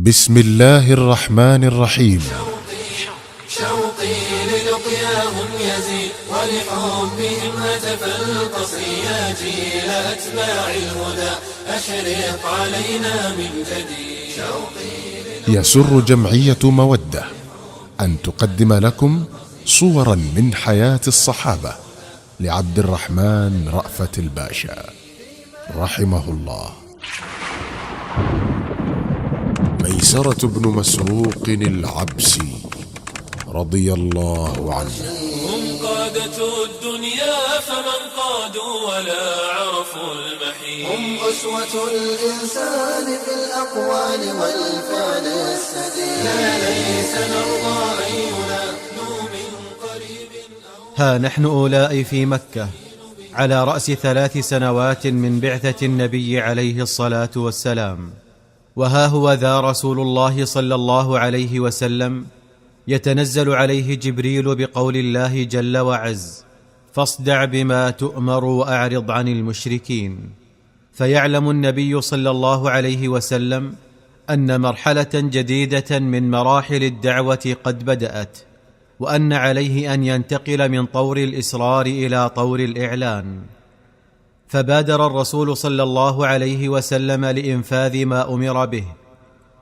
بسم الله الرحمن الرحيم. شوقي للقياهم يزيد ولحبهم هتف القصر يا جيل أتباع الهدى أشرق علينا من جديد. يسر جمعية مودة أن تقدم لكم صورا من حياة الصحابة لعبد الرحمن رأفت الباشا رحمه الله. ميسرة بن مسروق العبسي رضي الله عنه. هم قادة الدنيا فمن قادوا ولا عرفوا المحيط. هم أسوة الإنسان في الأقوال والفعل السديد. لا ليس نرضى أن ينادوا من قريب. ها نحن أولئك في مكة على رأس 3 سنوات من بعثة النبي عليه الصلاة والسلام، وها هو ذا رسول الله صلى الله عليه وسلم يتنزل عليه جبريل بقول الله جل وعز: فاصدع بما تؤمر وأعرض عن المشركين. فيعلم النبي صلى الله عليه وسلم أن مرحلة جديدة من مراحل الدعوة قد بدأت، وأن عليه أن ينتقل من طور الإصرار إلى طور الإعلان. فبادر الرسول صلى الله عليه وسلم لإنفاذ ما أمر به،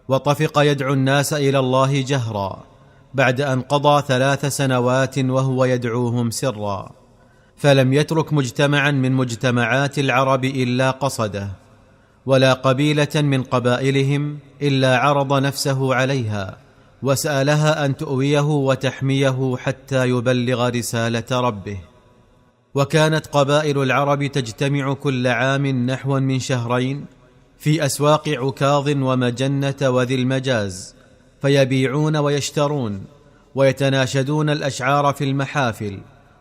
وطفق يدعو الناس إلى الله جهرا بعد أن قضى 3 سنوات وهو يدعوهم سرا. فلم يترك مجتمعا من مجتمعات العرب إلا قصده، ولا قبيلة من قبائلهم إلا عرض نفسه عليها وسألها أن تؤويه وتحميه حتى يبلغ رسالة ربه. وكانت قبائل العرب تجتمع كل عام نحو من 2 شهرين في أسواق عكاظ ومجنة وذي المجاز، فيبيعون ويشترون ويتناشدون الأشعار في المحافل،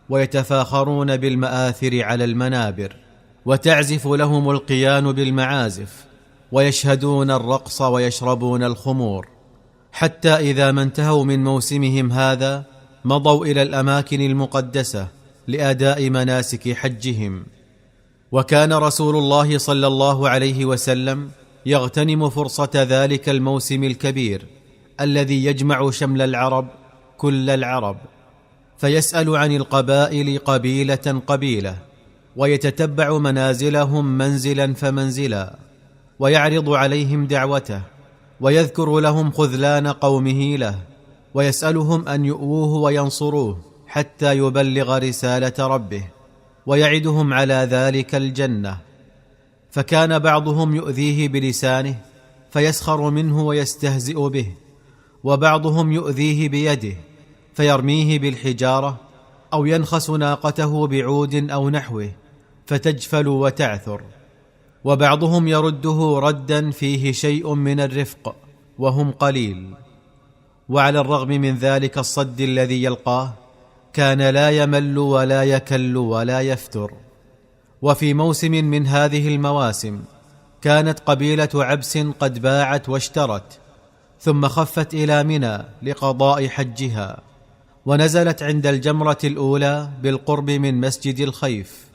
ويتفاخرون بالمآثر على المنابر، وتعزف لهم القيان بالمعازف، ويشهدون الرقص ويشربون الخمور، حتى إذا ما انتهوا من موسمهم هذا مضوا إلى الأماكن المقدسة لأداء مناسك حجهم. وكان رسول الله صلى الله عليه وسلم يغتنم فرصة ذلك الموسم الكبير الذي يجمع شمل العرب كل العرب، فيسأل عن القبائل قبيلة قبيلة، ويتتبع منازلهم منزلا فمنزلا، ويعرض عليهم دعوته، ويذكر لهم خذلان قومه له، ويسألهم أن يؤووه وينصروه حتى يبلغ رسالة ربه، ويعدهم على ذلك الجنة. فكان بعضهم يؤذيه بلسانه فيسخر منه ويستهزئ به، وبعضهم يؤذيه بيده فيرميه بالحجارة، أو ينخس ناقته بعود أو نحوه فتجفل وتعثر، وبعضهم يرده ردا فيه شيء من الرفق وهم قليل. وعلى الرغم من ذلك الصد الذي يلقاه كان لا يمل ولا يكل ولا يفتر. وفي موسم من هذه المواسم كانت قبيلة عبس قد باعت واشترت، ثم خفت إلى منى لقضاء حجها، ونزلت عند الجمرة الأولى بالقرب من مسجد الخيف.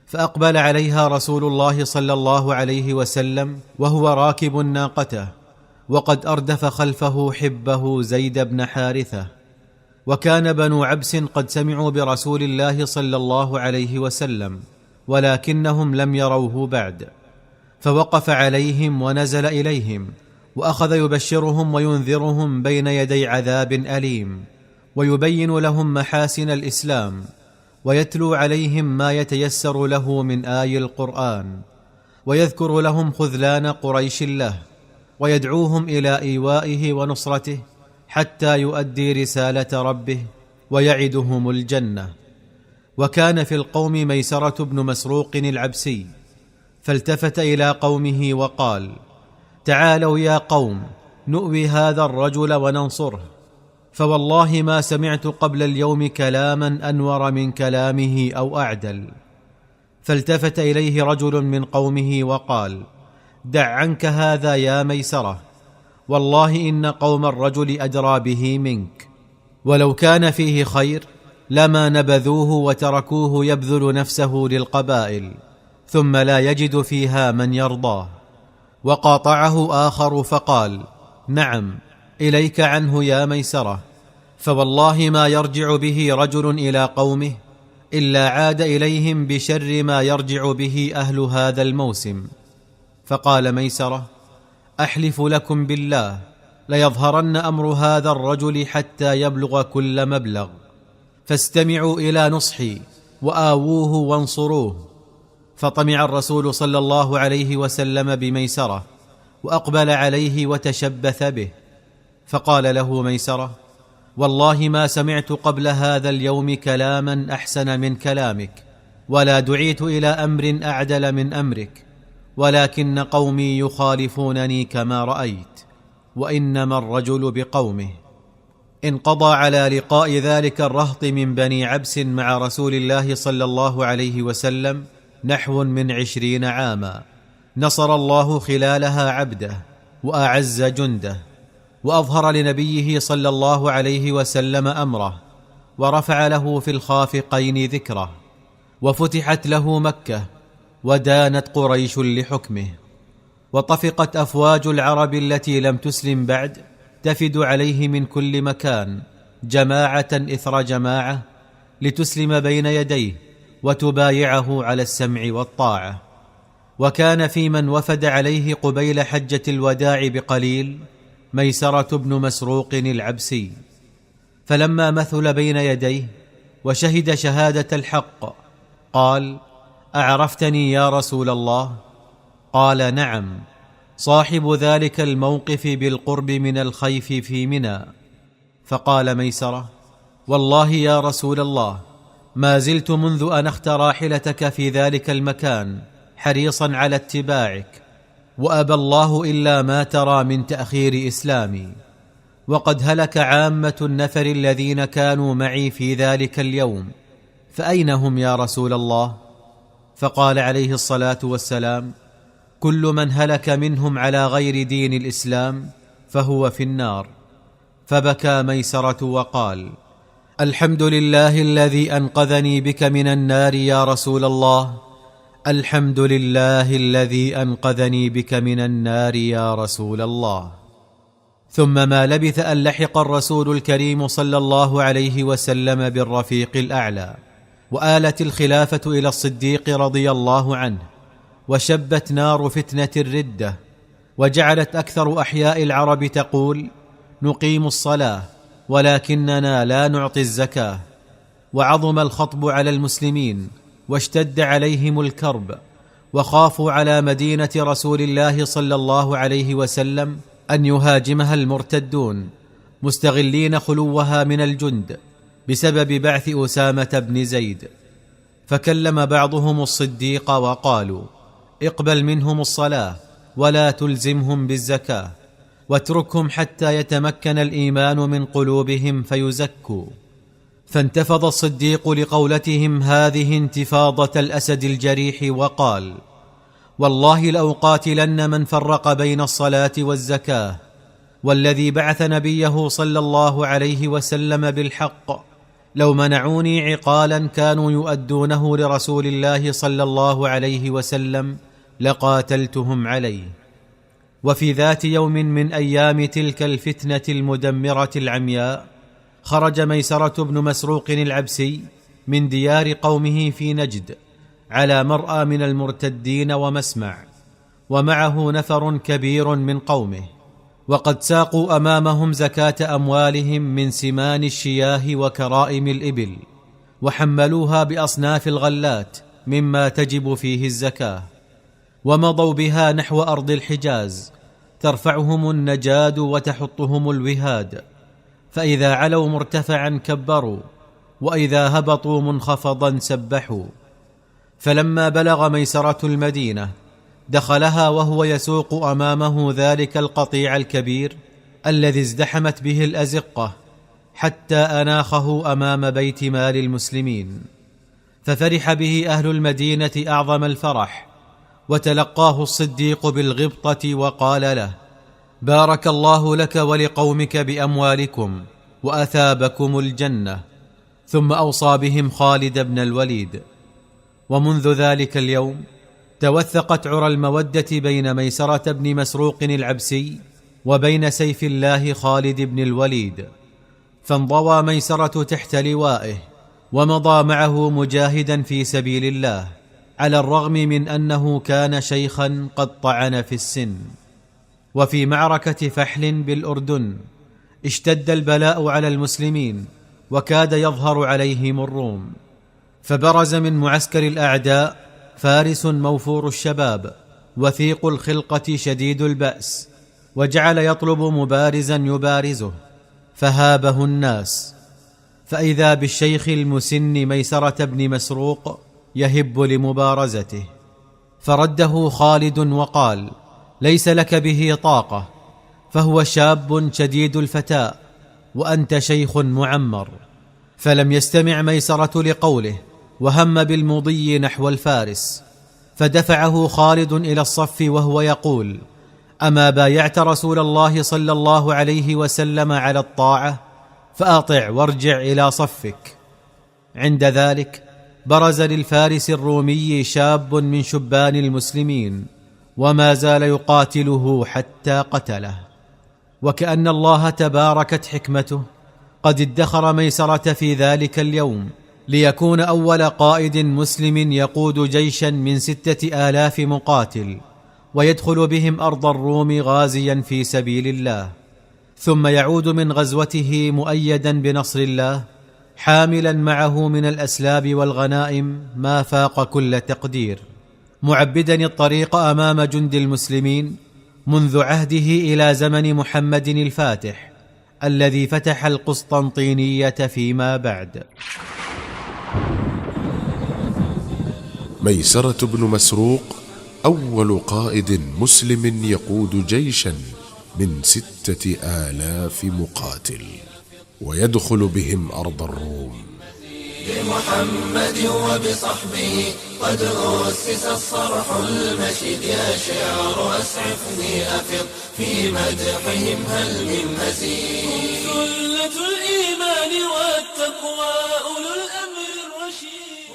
فأقبل عليها رسول الله صلى الله عليه وسلم وهو راكب ناقته، وقد أردف خلفه حبه زيد بن حارثة. وكان بنو عبس قد سمعوا برسول الله صلى الله عليه وسلم، ولكنهم لم يروه بعد. فوقف عليهم ونزل إليهم، وأخذ يبشرهم وينذرهم بين يدي عذاب أليم، ويبين لهم محاسن الإسلام، ويتلو عليهم ما يتيسر له من آي القرآن، ويذكر لهم خذلان قريش له، ويدعوهم إلى إيوائه ونصرته حتى يؤدي رسالة ربه ويعدهم الجنة. وكان في القوم ميسرة بن مسروق العبسي، فالتفت إلى قومه وقال: تعالوا يا قوم نؤوي هذا الرجل وننصره، فوالله ما سمعت قبل اليوم كلاما أنور من كلامه أو أعدل. فالتفت إليه رجل من قومه وقال: دع عنك هذا يا ميسرة، والله إن قوم الرجل أدرى به منك، ولو كان فيه خير لما نبذوه وتركوه يبذل نفسه للقبائل ثم لا يجد فيها من يرضاه. وقاطعه آخر فقال: نعم، إليك عنه يا ميسرة، فوالله ما يرجع به رجل إلى قومه إلا عاد إليهم بشر ما يرجع به أهل هذا الموسم. فقال ميسرة: أحلف لكم بالله ليظهرن أمر هذا الرجل حتى يبلغ كل مبلغ، فاستمعوا إلى نصحي وآووه وانصروه. فطمع الرسول صلى الله عليه وسلم بميسرة وأقبل عليه وتشبث به، فقال له ميسرة: والله ما سمعت قبل هذا اليوم كلاما أحسن من كلامك، ولا دعيت إلى أمر أعدل من أمرك، ولكن قومي يخالفونني كما رأيت، وإنما الرجل بقومه. انقضى على لقاء ذلك الرهط من بني عبس مع رسول الله صلى الله عليه وسلم نحو من 20 عاما، نصر الله خلالها عبده وأعز جنده، وأظهر لنبيه صلى الله عليه وسلم أمره، ورفع له في الخافقين ذكره، وفتحت له مكة، ودانت قريش لحكمه، وطفقت أفواج العرب التي لم تسلم بعد تفد عليه من كل مكان جماعة إثر جماعة لتسلم بين يديه وتبايعه على السمع والطاعة. وكان في من وفد عليه قبيل حجة الوداع بقليل ميسرة بن مسروق العبسي، فلما مثل بين يديه وشهد شهادة الحق قال: أعرفتني يا رسول الله؟ قال: نعم، صاحب ذلك الموقف بالقرب من الخيف في منى. فقال ميسرة: والله يا رسول الله ما زلت منذ أنخت راحلتك في ذلك المكان حريصا على اتباعك، وأبى الله إلا ما ترى من تأخير إسلامي، وقد هلك عامة النفر الذين كانوا معي في ذلك اليوم، فأين هم يا رسول الله؟ فقال عليه الصلاة والسلام: كل من هلك منهم على غير دين الإسلام فهو في النار. فبكى ميسرة وقال: الحمد لله الذي أنقذني بك من النار يا رسول الله، الحمد لله الذي أنقذني بك من النار يا رسول الله. ثم ما لبث أن لحق الرسول الكريم صلى الله عليه وسلم بالرفيق الأعلى، وآلت الخلافة إلى الصديق رضي الله عنه، وشبت نار فتنة الردة، وجعلت أكثر أحياء العرب تقول: نقيم الصلاة ولكننا لا نعطي الزكاة. وعظم الخطب على المسلمين، واشتد عليهم الكرب، وخافوا على مدينة رسول الله صلى الله عليه وسلم أن يهاجمها المرتدون، مستغلين خلوها من الجند بسبب بعث أسامة بن زيد. فكلم بعضهم الصديق وقالوا: اقبل منهم الصلاة ولا تلزمهم بالزكاة، واتركهم حتى يتمكن الإيمان من قلوبهم فيزكوا. فانتفض الصديق لقولتهم هذه انتفاضة الأسد الجريح، وقال: والله لأقاتلن من فرق بين الصلاة والزكاة، والذي بعث نبيه صلى الله عليه وسلم بالحق لو منعوني عقالا كانوا يؤدونه لرسول الله صلى الله عليه وسلم لقاتلتهم عليه. وفي ذات يوم من أيام تلك الفتنة المدمرة العمياء خرج ميسرة بن مسروق العبسي من ديار قومه في نجد على مرأى من المرتدين ومسمع، ومعه نفر كبير من قومه، وقد ساقوا أمامهم زكاة أموالهم من سمان الشياه وكرائم الإبل، وحملوها بأصناف الغلات مما تجب فيه الزكاة، ومضوا بها نحو أرض الحجاز ترفعهم النجاد وتحطهم الوهاد، فإذا علوا مرتفعا كبروا، وإذا هبطوا منخفضا سبحوا. فلما بلغ ميسرة المدينة دخلها وهو يسوق أمامه ذلك القطيع الكبير الذي ازدحمت به الأزقة، حتى أناخه أمام بيت مال المسلمين، ففرح به أهل المدينة أعظم الفرح، وتلقاه الصديق بالغبطة وقال له: بارك الله لك ولقومك بأموالكم وأثابكم الجنة. ثم أوصى بهم خالد بن الوليد. ومنذ ذلك اليوم توثقت عرى المودة بين ميسرة بن مسروق العبسي وبين سيف الله خالد بن الوليد، فانضوى ميسرة تحت لوائه ومضى معه مجاهدا في سبيل الله، على الرغم من أنه كان شيخا قد طعن في السن. وفي معركة فحل بالأردن اشتد البلاء على المسلمين وكاد يظهر عليهم الروم، فبرز من معسكر الأعداء فارس موفور الشباب وثيق الخلقة شديد البأس، وجعل يطلب مبارزا يبارزه، فهابه الناس، فإذا بالشيخ المسن ميسرة بن مسروق يهب لمبارزته، فرده خالد وقال: ليس لك به طاقة، فهو شاب شديد الفتاء وأنت شيخ معمر. فلم يستمع ميسرة لقوله، وهم بالمضي نحو الفارس، فدفعه خالد إلى الصف وهو يقول: أما بايعت رسول الله صلى الله عليه وسلم على الطاعة؟ فأطع وارجع إلى صفك. عند ذلك برز للفارس الرومي شاب من شبان المسلمين، وما زال يقاتله حتى قتله. وكأن الله تباركت حكمته قد ادخر ميسرة في ذلك اليوم ليكون أول قائد مسلم يقود جيشا من 6000 مقاتل، ويدخل بهم أرض الروم غازيا في سبيل الله، ثم يعود من غزوته مؤيدا بنصر الله، حاملا معه من الأسلاب والغنائم ما فاق كل تقدير، معبدا الطريق أمام جند المسلمين منذ عهده إلى زمن محمد الفاتح الذي فتح القسطنطينية فيما بعد. ميسرة بن مسروق أول قائد مسلم يقود جيشا من 6000 مقاتل ويدخل بهم أرض الروم. بمحمد وبصحبه قد أسس الصرح المشيد، يا شعر أسعفني أفض في مدحهم هل من مزيد. سلة الإيمان والتقوى أولو الأمر الرشيد.